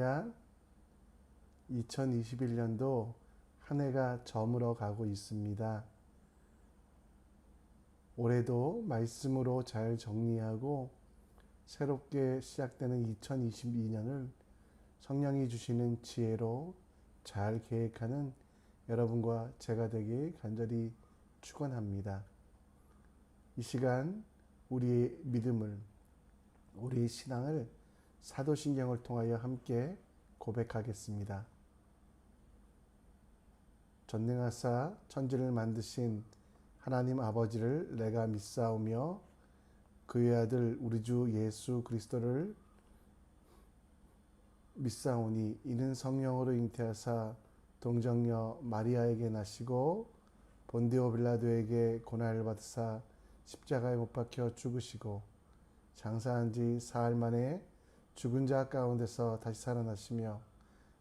할렐루야. 2021년도 한 해가 저물어 가고 있습니다. 올해도 말씀으로 잘 정리하고 새롭게 시작되는 2022년을 성령이 주시는 지혜로 잘 계획하는 여러분과 제가 되길 간절히 축원합니다. 이 시간 우리의 믿음을, 우리의 신앙을 사도신경을 통하여 함께 고백하겠습니다. 전능하사 천지를 만드신 하나님 아버지를 내가 믿사오며 그의 아들 우리 주 예수 그리스도를 믿사오니 이는 성령으로 잉태하사 동정녀 마리아에게 나시고 본디오 빌라도에게 고난을 받으사 십자가에 못 박혀 죽으시고 장사한 지 사흘 만에 죽은 자 가운데서 다시 살아나시며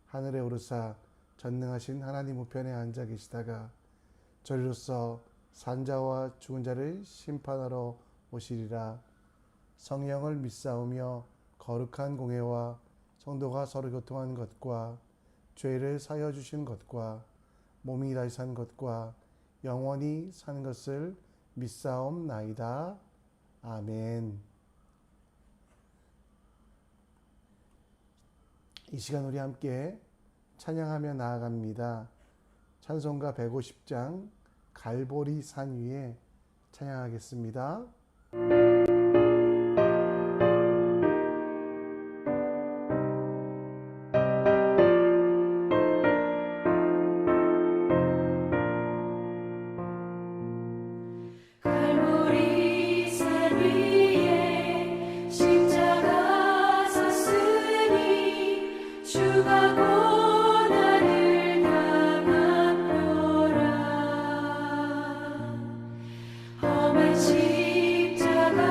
하늘에 오르사 전능하신 하나님 우편에 앉아 계시다가 저리로서 산자와 죽은 자를 심판하러 오시리라. 성령을 믿사오며 거룩한 공회와 성도가 서로 교통한 것과 죄를 사여 주신 것과 몸이 다시 산 것과 영원히 산 것을 믿사옵나이다. 아멘. 이 시간 우리 함께 찬양하며 나아갑니다. 찬송가 150장 갈보리 산 위에 찬양하겠습니다. 십자가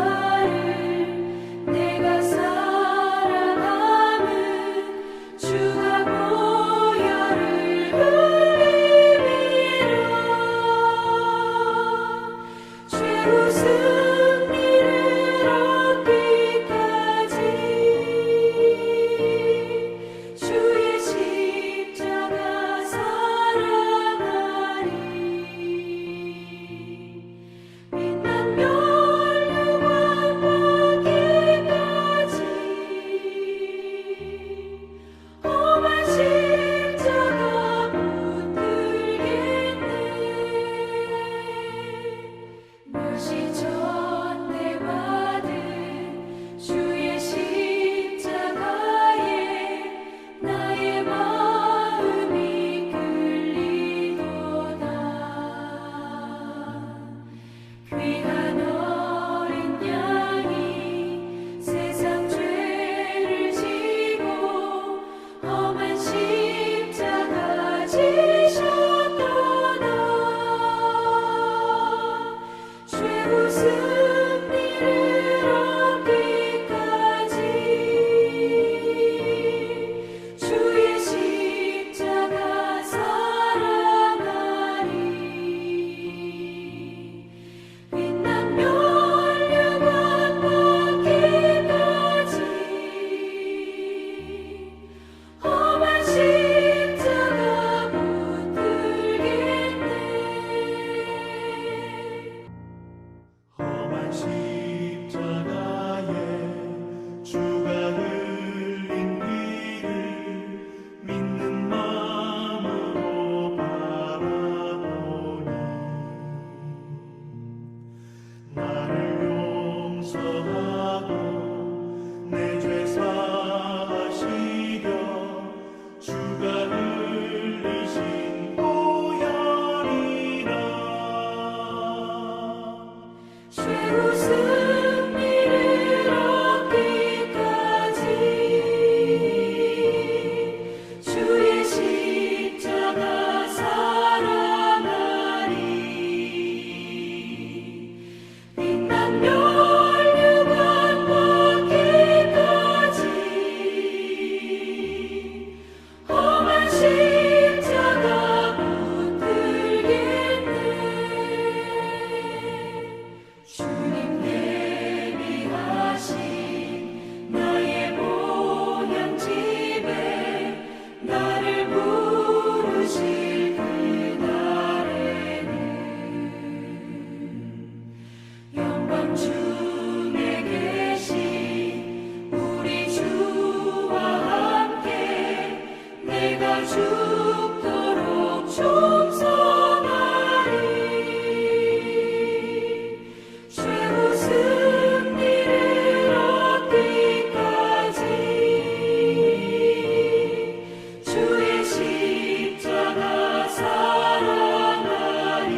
죽도록 충성하리. 최후 승리를 얻기까지 주의 십자가 사랑하리.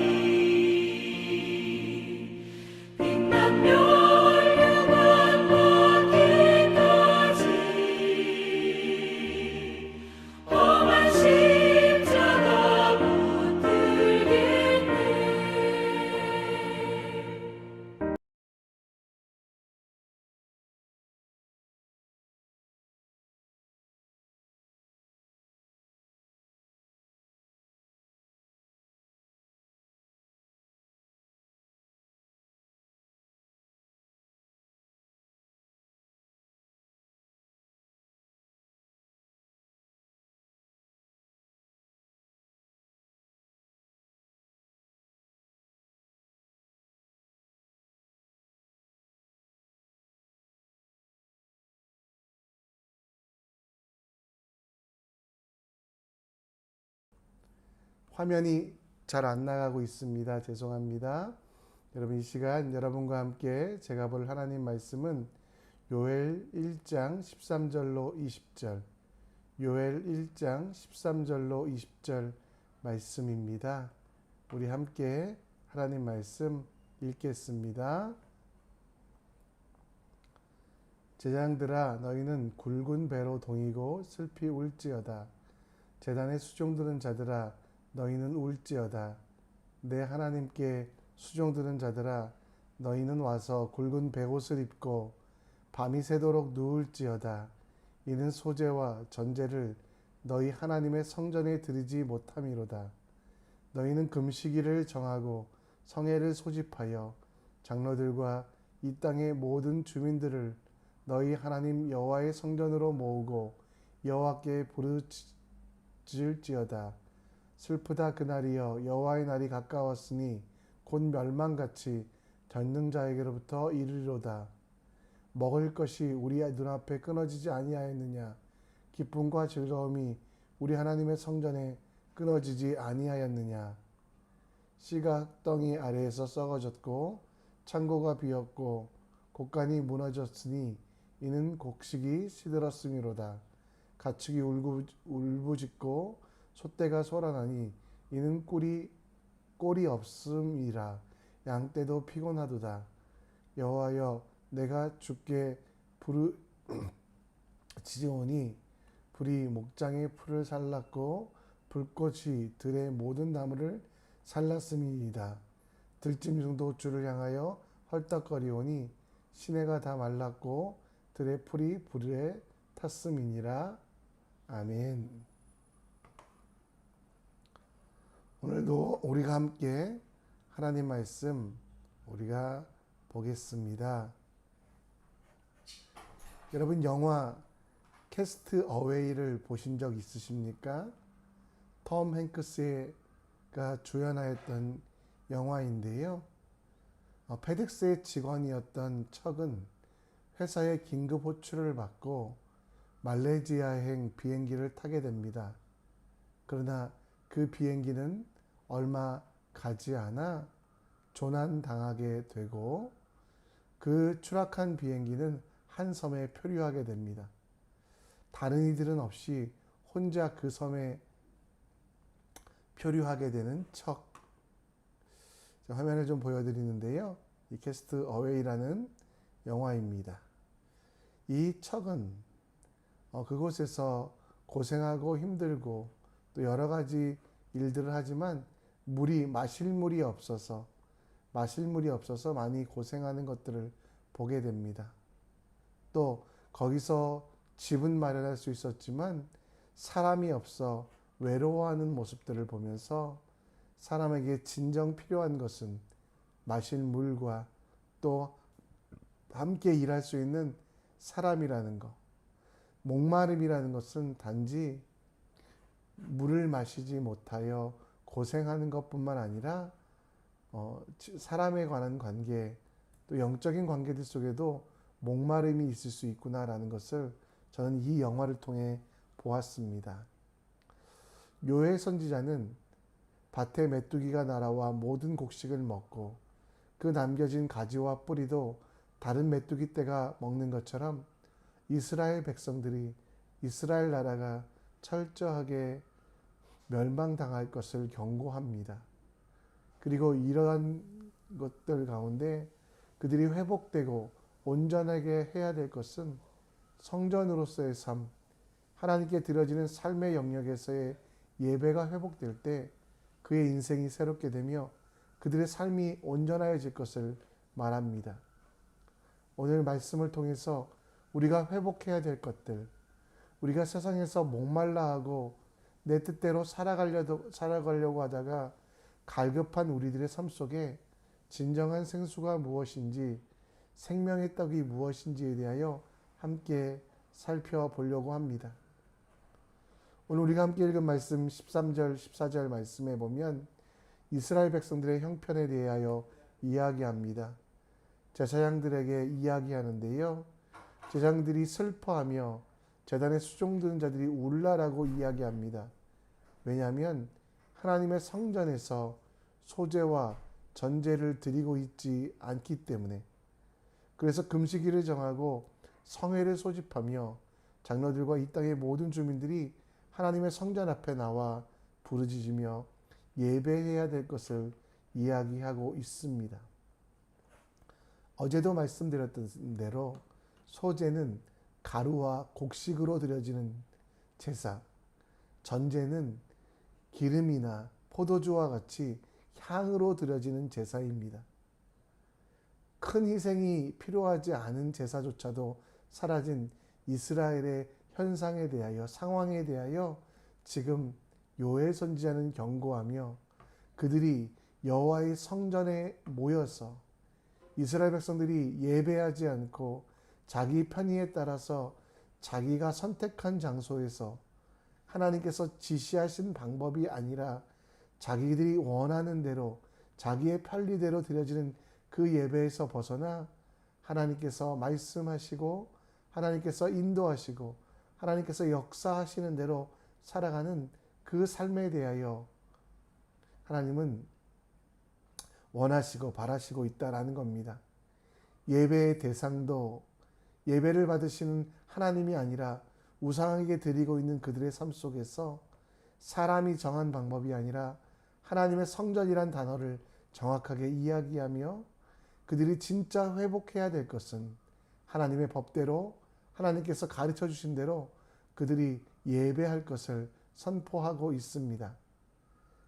빛난 멸류관 받기까지 험한 십자가 붙들겠네. 화면이 잘 안 나가고 있습니다. 죄송합니다. 여러분, 이 시간 여러분과 함께 제가 볼 하나님 말씀은 요엘 1장 13절로 20절, 요엘 1장 13절로 20절 말씀입니다. 우리 함께 하나님 말씀 읽겠습니다. 제장들아, 너희는 굵은 배로 동이고 슬피 울지어다. 제단에 수종드는 자들아, 너희는 울지어다. 내 하나님께 수종드는 자들아, 너희는 와서 굵은 베옷을 입고 밤이 새도록 누울지어다. 이는 소제와 전제를 너희 하나님의 성전에 드리지 못함이로다. 너희는 금식일을 정하고 성회를 소집하여 장로들과 이 땅의 모든 주민들을 너희 하나님 여호와의 성전으로 모으고 여호와께 부르짖을지어다. 슬프다 그날이여, 여호와의 날이 가까웠으니 곧 멸망같이 전능자에게로부터 이르리로다. 먹을 것이 우리 눈앞에 끊어지지 아니하였느냐? 기쁨과 즐거움이 우리 하나님의 성전에 끊어지지 아니하였느냐? 씨가 땅이 아래에서 썩어졌고 창고가 비었고 곡간이 무너졌으니 이는 곡식이 시들었음이로다. 가축이 울부짖고 소떼가 소란하니 이는 꼴이 없음이라. 양떼도 피곤하도다. 여호와여, 내가 주께 부르짖으오니 불이 목장의 풀을 살랐고 불꽃이 들의 모든 나무를 살랐음이이다. 들짐승도 주를 향하여 헐떡거리오니 시내가 다 말랐고 들의 풀이 불에 탔음이니라. 아멘. 오늘도 우리가 함께 하나님 말씀 우리가 보겠습니다. 여러분, 영화 캐스트 어웨이를 보신 적 있으십니까? 톰 행크스가 주연하였던 영화인데요. 페덱스의 직원이었던 척은 회사의 긴급 호출을 받고 말레이시아행 비행기를 타게 됩니다. 그러나 그 비행기는 얼마 가지 않아 조난당하게 되고 그 추락한 비행기는 한 섬에 표류하게 됩니다. 다른 이들은 없이 혼자 그 섬에 표류하게 되는 척. 화면을 좀 보여드리는데요. 이 캐스트 어웨이라는 영화입니다. 이 척은 그곳에서 고생하고 힘들고 또 여러 가지 일들을 하지만 마실 물이 없어서 많이 고생하는 것들을 보게 됩니다. 또 거기서 집은 마련할 수 있었지만 사람이 없어 외로워하는 모습들을 보면서 사람에게 진정 필요한 것은 마실 물과 또 함께 일할 수 있는 사람이라는 것. 목마름이라는 것은 단지 물을 마시지 못하여 고생하는 것뿐만 아니라 사람에 관한 관계, 또 영적인 관계들 속에도 목마름이 있을 수 있구나라는 것을 저는 이 영화를 통해 보았습니다. 요의 선지자는 밭에 메뚜기가 날아와 모든 곡식을 먹고 그 남겨진 가지와 뿌리도 다른 메뚜기 떼가 먹는 것처럼 이스라엘 백성들이 이스라엘 나라가 철저하게 멸망당할 것을 경고합니다. 그리고 이러한 것들 가운데 그들이 회복되고 온전하게 해야 될 것은 성전으로서의 삶, 하나님께 드려지는 삶의 영역에서의 예배가 회복될 때 그의 인생이 새롭게 되며 그들의 삶이 온전하여질 것을 말합니다. 오늘 말씀을 통해서 우리가 회복해야 될 것들, 우리가 세상에서 목말라하고 내 뜻대로 살아가려고 하다가 갈급한 우리들의 삶 속에 진정한 생수가 무엇인지, 생명의 떡이 무엇인지에 대하여 함께 살펴보려고 합니다. 오늘 우리가 함께 읽은 말씀 13절, 14절 말씀에 보면 이스라엘 백성들의 형편에 대하여 이야기합니다. 제사장들에게 이야기하는데요. 제사장들이 슬퍼하며 제단에 수종드는 자들이 울라라고 이야기합니다. 왜냐하면 하나님의 성전에서 소제와 전제를 드리고 있지 않기 때문에, 그래서 금식일을 정하고 성회를 소집하며 장로들과 이 땅의 모든 주민들이 하나님의 성전 앞에 나와 부르짖으며 예배해야 될 것을 이야기하고 있습니다. 어제도 말씀드렸던 대로 소제는 가루와 곡식으로 드려지는 제사, 전제는 기름이나 포도주와 같이 향으로 드려지는 제사입니다. 큰 희생이 필요하지 않은 제사조차도 사라진 이스라엘의 현상에 대하여, 상황에 대하여 지금 요엘 선지자는 경고하며 그들이 여호와의 성전에 모여서 이스라엘 백성들이 예배하지 않고 자기 편의에 따라서 자기가 선택한 장소에서 하나님께서 지시하신 방법이 아니라 자기들이 원하는 대로 자기의 편리대로 드려지는 그 예배에서 벗어나 하나님께서 말씀하시고 하나님께서 인도하시고 하나님께서 역사하시는 대로 살아가는 그 삶에 대하여 하나님은 원하시고 바라시고 있다라는 겁니다. 예배의 대상도 예배를 받으시는 하나님이 아니라 우상에게 드리고 있는 그들의 삶 속에서 사람이 정한 방법이 아니라 하나님의 성전이란 단어를 정확하게 이야기하며 그들이 진짜 회복해야 될 것은 하나님의 법대로 하나님께서 가르쳐 주신 대로 그들이 예배할 것을 선포하고 있습니다.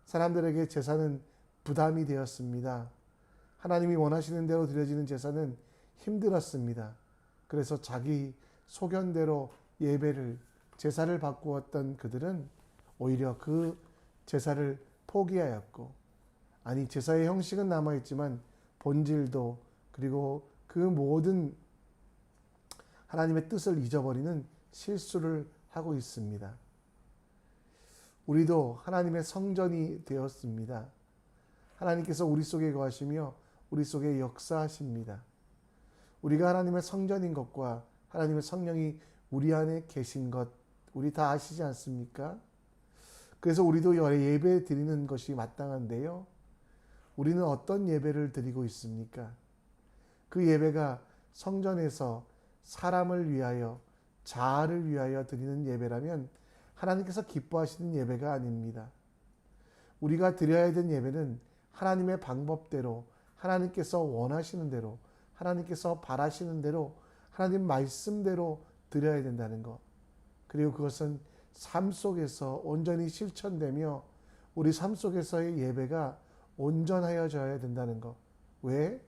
사람들에게 제사는 부담이 되었습니다. 하나님이 원하시는 대로 드려지는 제사는 힘들었습니다. 그래서 자기 소견대로 예배를, 제사를 바꾸었던 그들은 오히려 그 제사를 포기하였고, 아니 제사의 형식은 남아있지만 본질도 그리고 그 모든 하나님의 뜻을 잊어버리는 실수를 하고 있습니다. 우리도 하나님의 성전이 되었습니다. 하나님께서 우리 속에 거하시며 우리 속에 역사하십니다. 우리가 하나님의 성전인 것과 하나님의 성령이 우리 안에 계신 것 우리 다 아시지 않습니까? 그래서 우리도 예배 드리는 것이 마땅한데요. 우리는 어떤 예배를 드리고 있습니까? 그 예배가 성전에서 사람을 위하여, 자아를 위하여 드리는 예배라면 하나님께서 기뻐하시는 예배가 아닙니다. 우리가 드려야 되는 예배는 하나님의 방법대로, 하나님께서 원하시는 대로, 하나님께서 바라시는 대로, 하나님 말씀대로 드려야 된다는 것. 그리고 그것은 삶 속에서 온전히 실천되며 우리 삶 속에서의 예배가 온전하여져야 된다는 것. 왜?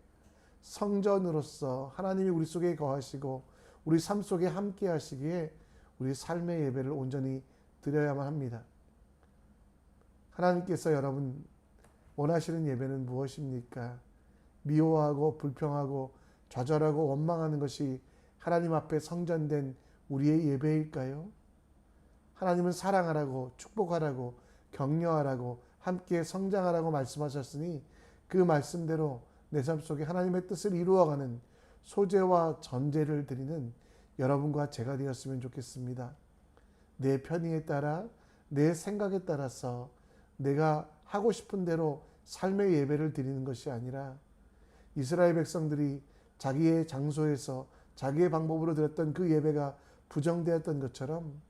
성전으로서 하나님이 우리 속에 거하시고 우리 삶 속에 함께 하시기에 우리 삶의 예배를 온전히 드려야만 합니다. 하나님께서 여러분 원하시는 예배는 무엇입니까? 미워하고 불평하고 좌절하고 원망하는 것이 하나님 앞에 성전된 우리의 예배일까요? 하나님은 사랑하라고, 축복하라고, 격려하라고, 함께 성장하라고 말씀하셨으니 그 말씀대로 내 삶 속에 하나님의 뜻을 이루어가는 소제와 전제를 드리는 여러분과 제가 되었으면 좋겠습니다. 내 편의에 따라, 내 생각에 따라서 내가 하고 싶은 대로 삶의 예배를 드리는 것이 아니라 이스라엘 백성들이 자기의 장소에서 자기의 방법으로 드렸던 그 예배가 부정되었던 것처럼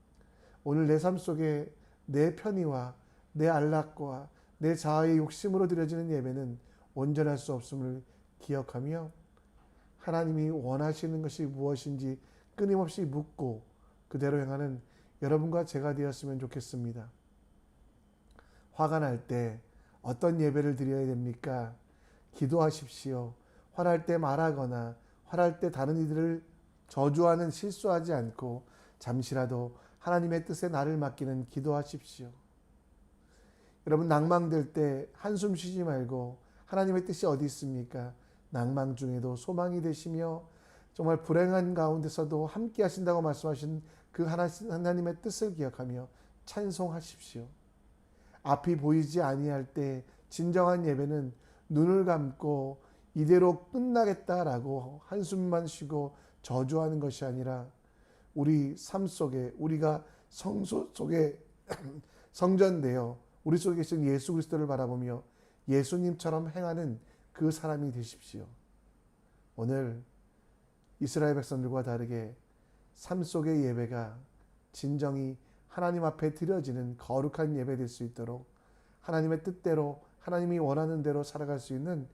오늘 내 삶 속에 내 편의와 내 안락과 내 자아의 욕심으로 드려지는 예배는 온전할 수 없음을 기억하며 하나님이 원하시는 것이 무엇인지 끊임없이 묻고 그대로 행하는 여러분과 제가 되었으면 좋겠습니다. 화가 날 때 어떤 예배를 드려야 됩니까? 기도하십시오. 화날 때 말하거나 화날 때 다른 이들을 저주하는 실수하지 않고 잠시라도 하나님의 뜻에 나를 맡기는 기도하십시오. 여러분 낭망될 때 한숨 쉬지 말고 하나님의 뜻이 어디 있습니까? 낭망 중에도 소망이 되시며 정말 불행한 가운데서도 함께 하신다고 말씀하신 그 하나님의 뜻을 기억하며 찬송하십시오. 앞이 보이지 아니할 때 진정한 예배는 눈을 감고 이대로 끝나겠다라고 한숨만 쉬고 저주하는 것이 아니라 우리 삶 속에 우리가 성소 속에 성전되어 우리 속에 계신 예수 그리스도를 바라보며 예수님처럼 행하는 그 사람이 되십시오. 오늘 이스라엘 백성들과 다르게 삶 속의 예배가 진정이 하나님 앞에 드려지는 거룩한 예배 될 수 있도록 하나님의 뜻대로 하나님이 원하는 대로 살아갈 수 있는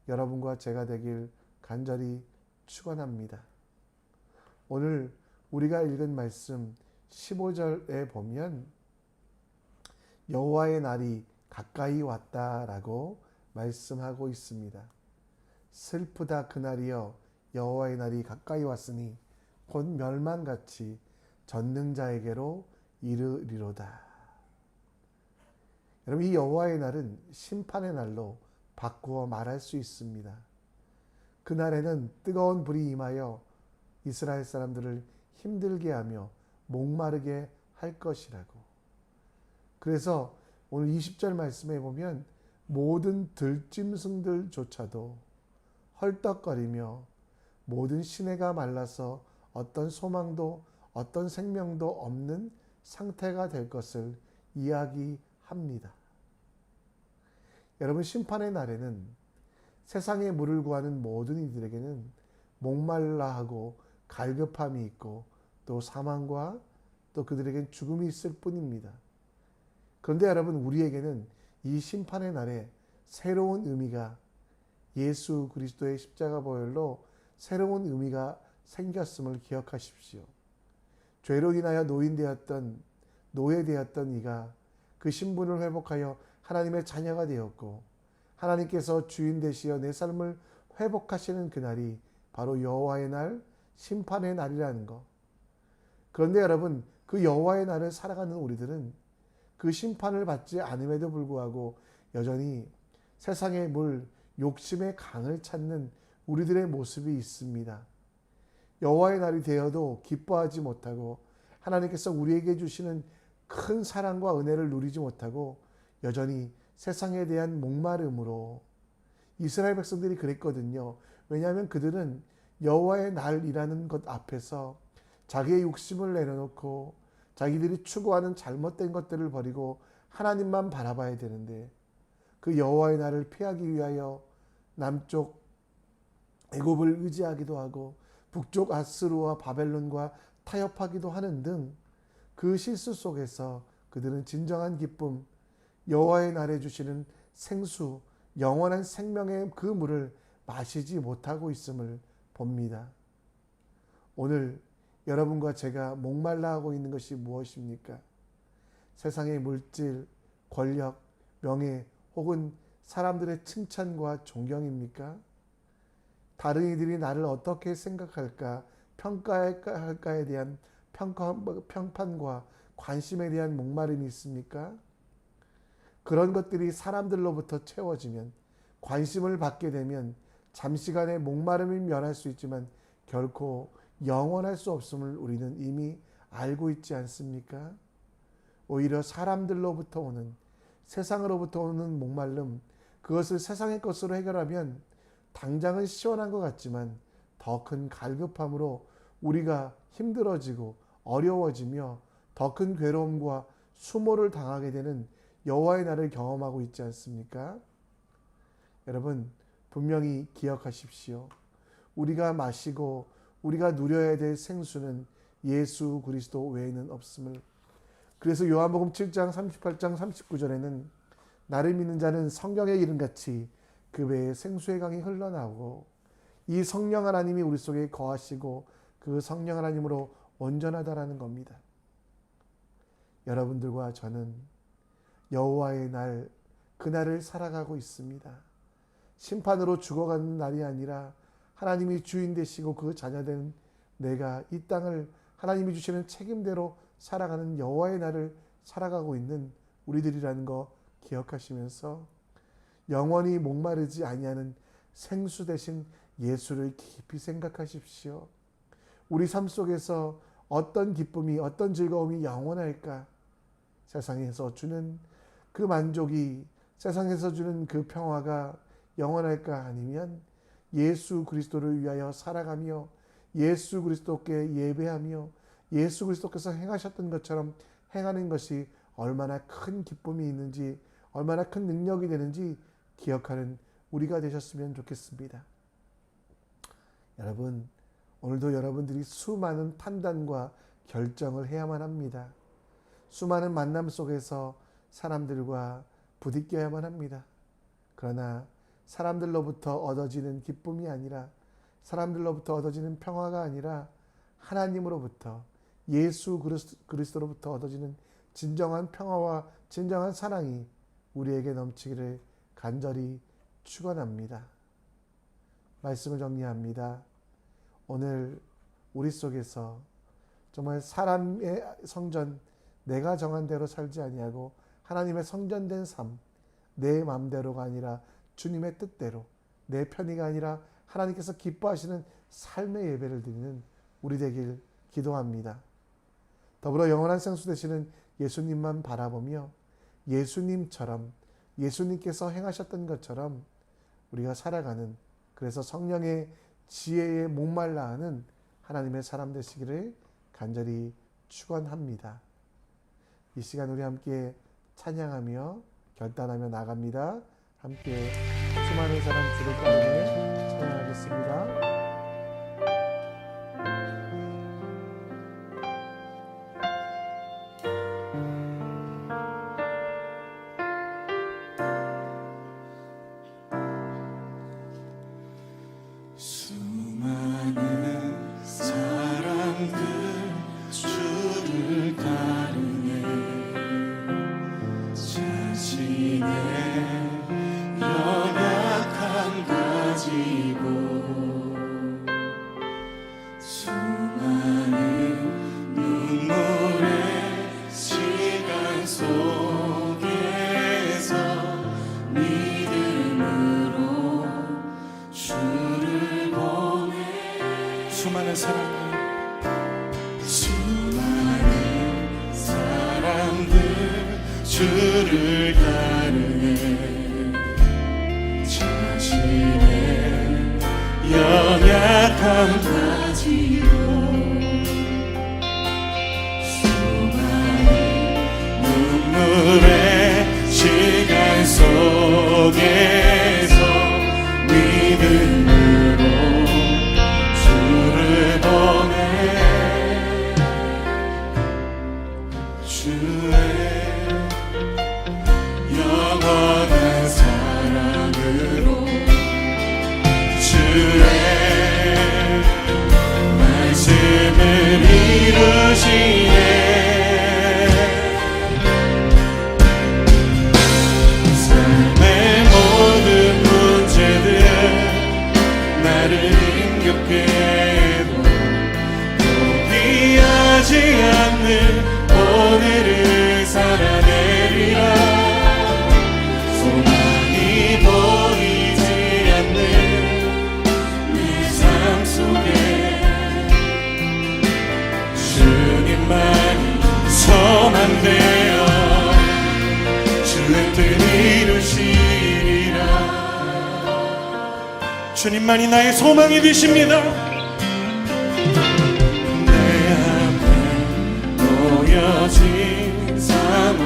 여러분과 제가 되길 간절히 축원합니다. 오늘 우리가 읽은 말씀 15절에 보면 여호와의 날이 가까이 왔다라고 말씀하고 있습니다. 슬프다 그날이여 여호와의 날이 가까이 왔으니 곧 멸망같이 전능자에게로 이르리로다. 여러분 이 여호와의 날은 심판의 날로 바꾸어 말할 수 있습니다. 그날에는 뜨거운 불이 임하여 이스라엘 사람들을 힘들게 하며 목마르게 할 것이라고. 그래서 오늘 20절 말씀에 보면 모든 들짐승들조차도 헐떡거리며 모든 시내가 말라서 어떤 소망도 어떤 생명도 없는 상태가 될 것을 이야기합니다. 여러분 심판의 날에는 세상의 물을 구하는 모든 이들에게는 목말라 하고 갈급함이 있고 또 사망과 또 그들에겐 죽음이 있을 뿐입니다. 그런데 여러분 우리에게는 이 심판의 날에 새로운 의미가 예수 그리스도의 십자가 보혈로 새로운 의미가 생겼음을 기억하십시오. 죄로 인하여 노예되었던 이가 그 신분을 회복하여 하나님의 자녀가 되었고 하나님께서 주인 되시어 내 삶을 회복하시는 그날이 바로 여호와의 날, 심판의 날이라는 것. 그런데 여러분 그 여호와의 날을 살아가는 우리들은 그 심판을 받지 않음에도 불구하고 여전히 세상의 물, 욕심의 강을 찾는 우리들의 모습이 있습니다. 여호와의 날이 되어도 기뻐하지 못하고 하나님께서 우리에게 주시는 큰 사랑과 은혜를 누리지 못하고 여전히 세상에 대한 목마름으로 이스라엘 백성들이 그랬거든요. 왜냐하면 그들은 여호와의 날이라는 것 앞에서 자기의 욕심을 내려놓고 자기들이 추구하는 잘못된 것들을 버리고 하나님만 바라봐야 되는데 그 여호와의 날을 피하기 위하여 남쪽 애굽을 의지하기도 하고 북쪽 아스루와 바벨론과 타협하기도 하는 등 그 실수 속에서 그들은 진정한 기쁨, 여호와의 날에 주시는 생수, 영원한 생명의 그 물을 마시지 못하고 있음을 봅니다. 오늘 여러분과 제가 목말라 하고 있는 것이 무엇입니까? 세상의 물질, 권력, 명예 혹은 사람들의 칭찬과 존경입니까? 다른 이들이 나를 어떻게 생각할까, 평가할까에 대한 평판과 관심에 대한 목마름이 있습니까? 그런 것들이 사람들로부터 채워지면, 관심을 받게 되면 잠시간의 목마름이 면할 수 있지만 결코 영원할 수 없음을 우리는 이미 알고 있지 않습니까? 오히려 사람들로부터 오는, 세상으로부터 오는 목마름, 그것을 세상의 것으로 해결하면 당장은 시원한 것 같지만 더 큰 갈급함으로 우리가 힘들어지고 어려워지며 더 큰 괴로움과 수모를 당하게 되는 여호와의 날을 경험하고 있지 않습니까? 여러분, 분명히 기억하십시오. 우리가 마시고 우리가 누려야 될 생수는 예수 그리스도 외에는 없음을. 그래서 요한복음 7장 38장 39절에는 나를 믿는 자는 성경의 이름같이 그 배에 생수의 강이 흘러나오고 이 성령 하나님이 우리 속에 거하시고 그 성령 하나님으로 온전하다라는 겁니다. 여러분들과 저는 여호와의 날, 그날을 살아가고 있습니다. 심판으로 죽어가는 날이 아니라 하나님이 주인 되시고 그 자녀된 내가 이 땅을 하나님이 주시는 책임대로 살아가는 여호와의 날을 살아가고 있는 우리들이라는 거 기억하시면서 영원히 목마르지 아니하는 생수 대신 예수를 깊이 생각하십시오. 우리 삶 속에서 어떤 기쁨이, 어떤 즐거움이 영원할까? 세상에서 주는 그 만족이, 세상에서 주는 그 평화가 영원할까? 아니면 예수 그리스도를 위하여 살아가며 예수 그리스도께 예배하며 예수 그리스도께서 행하셨던 것처럼 행하는 것이 얼마나 큰 기쁨이 있는지, 얼마나 큰 능력이 되는지 기억하는 우리가 되셨으면 좋겠습니다. 여러분, 오늘도 여러분들이 수많은 판단과 결정을 해야만 합니다. 수많은 만남 속에서 사람들과 부딪혀야만 합니다. 그러나 사람들로부터 얻어지는 기쁨이 아니라, 사람들로부터 얻어지는 평화가 아니라 하나님으로부터, 예수 그리스도로부터 얻어지는 진정한 평화와 진정한 사랑이 우리에게 넘치기를 간절히 축원합니다. 말씀을 정리합니다. 오늘 우리 속에서 정말 사람의 성전, 내가 정한 대로 살지 아니하고 하나님의 성전된 삶, 내 마음대로가 아니라 주님의 뜻대로, 내 편의가 아니라 하나님께서 기뻐하시는 삶의 예배를 드리는 우리 되길 기도합니다. 더불어 영원한 생수 되시는 예수님만 바라보며 예수님처럼, 예수님께서 행하셨던 것처럼 우리가 살아가는, 그래서 성령의 지혜에 목말라 하는 하나님의 사람 되시기를 간절히 축원합니다. 이 시간 우리 함께 찬양하며 결단하며 나갑니다. 함께 수많은 사람 주를 따르며 찬양하겠습니다. 수많은 사람들 주를 따르네 자신의 연약함 가지고 수많은 눈물의 시간 속에서 믿음으로 주를 보내 수많은 사람들 주를 따르네 자신의 연약함 가지고 수많은 눈물의 시간 속에서 믿음으로 주를 보내 주의 영원한 사랑으로 주의 말씀을 이루시네 삶의 모든 문제들 나를 힘겹게 해도 포기하지 않는 오늘을 살아내리라 소망이 보이지 않는 내 삶 속에 주님만이 소망되어 주의 뜻 이루시리라 주님만이 나의 소망이 되십니다 내 앞에 놓여진 삶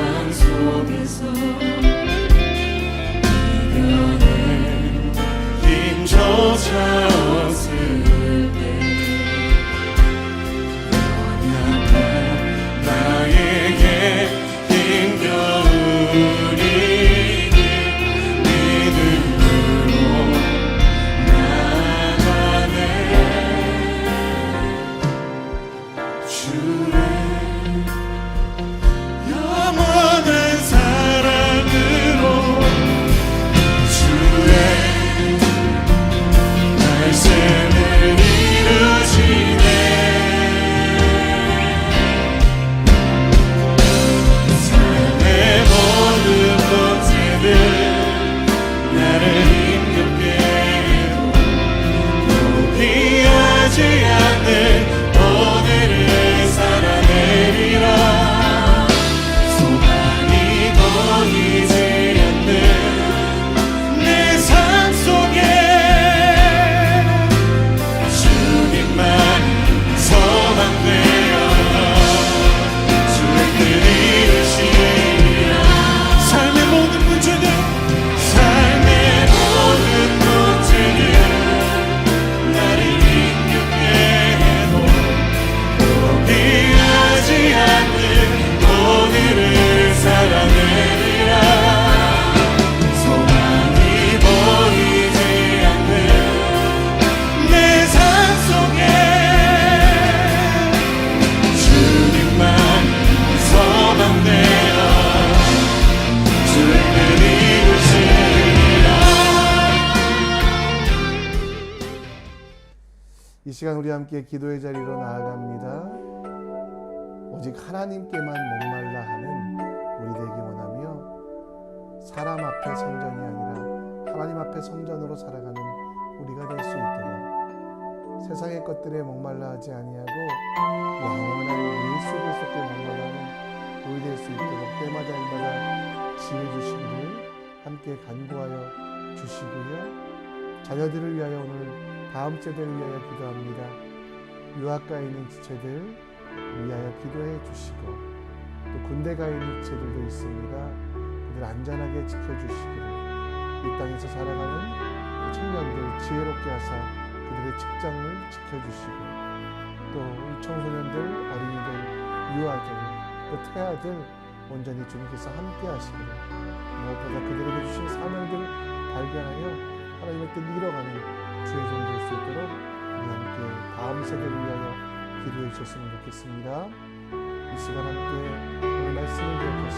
시간 우리 함께 기도의 자리로 나아갑니다. 오직 하나님께만 목말라 하는 우리 되기 원하며 사람 앞에 성전이 아니라 하나님 앞에 성전으로 살아가는 우리가 될 수 있도록 세상의 것들에 목말라 하지 아니하고 영원한 예수 그리스도께 목말라하는 우리 될 수 있도록 때마다 일마다 지혜 주시기를 함께 간구하여 주시고요. 자녀들을 위하여 오늘 다음 세대를 위하여 기도합니다. 유학가에 있는 지체들 위하여 기도해 주시고 또 군대 가 있는 지체들도 있습니다. 그들 안전하게 지켜주시기를 이 땅에서 살아가는 청년들 지혜롭게 하사 그들의 직장을 지켜주시고 또 우리 청소년들, 어린이들, 유아들, 또 태아들 온전히 주님께서 함께 하시기를 무엇보다 그들에게 주신 사명들을 발견하여 하나님의 뜻 이뤄가는 주의 종 될 수 있도록 우리 함께 다음 세대를 위하여 기도해 주셨으면 좋겠습니다. 이 시간 함께 오늘 말씀을 기억하시고